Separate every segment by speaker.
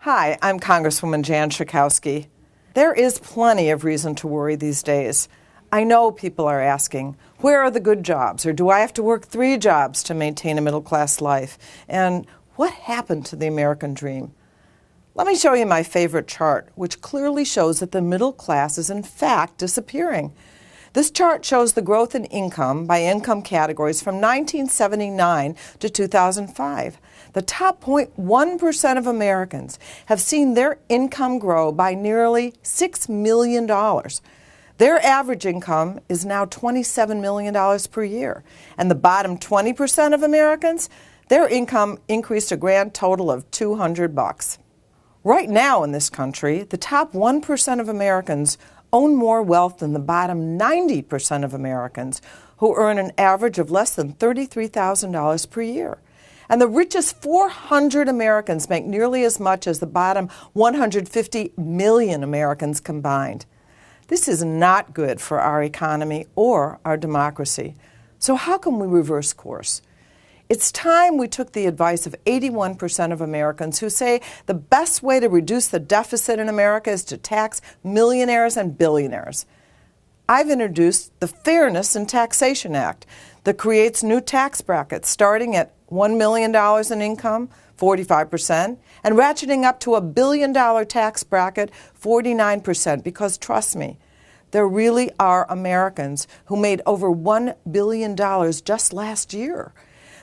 Speaker 1: Hi, I'm Congresswoman Jan Schakowsky. There is plenty of reason to worry these days. I know people are asking, where are the good jobs? Or do I have to work 3 jobs to maintain a middle-class life? And what happened to the American dream? Let me show you my favorite chart, which clearly shows that the middle class is in fact disappearing. This chart shows the growth in income by income categories from 1979 to 2005. The top 0.1% of Americans have seen their income grow by nearly $6 million. Their average income is now $27 million per year. And the bottom 20% of Americans, their income increased a grand total of $200. Right now in this country, the top 1% of Americans own more wealth than the bottom 90% of Americans, who earn an average of less than $33,000 per year. And the richest 400 Americans make nearly as much as the bottom 150 million Americans combined. This is not good for our economy or our democracy. So how can we reverse course? It's time we took the advice of 81% of Americans who say the best way to reduce the deficit in America is to tax millionaires and billionaires. I've introduced the Fairness in Taxation Act that creates new tax brackets starting at $1 million in income, 45%, and ratcheting up to a $1 billion tax bracket, 49%, because trust me, there really are Americans who made over $1 billion just last year.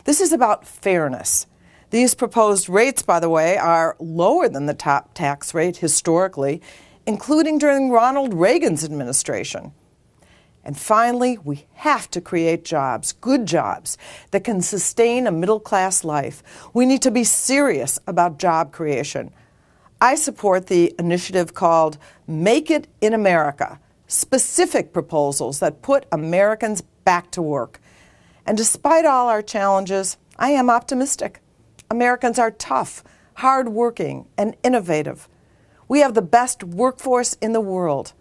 Speaker 1: This is about fairness. These proposed rates, by the way, are lower than the top tax rate historically, including during Ronald Reagan's administration. And finally, we have to create jobs, good jobs, that can sustain a middle-class life. We need to be serious about job creation. I support the initiative called Make It in America, specific proposals that put Americans back to work. And despite all our challenges, I am optimistic. Americans are tough, hardworking, and innovative. We have the best workforce in the world.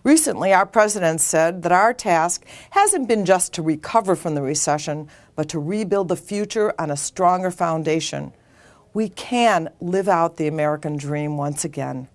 Speaker 1: Recently, our president said that our task hasn't been just to recover from the recession, but to rebuild the future on a stronger foundation. We can live out the American dream once again.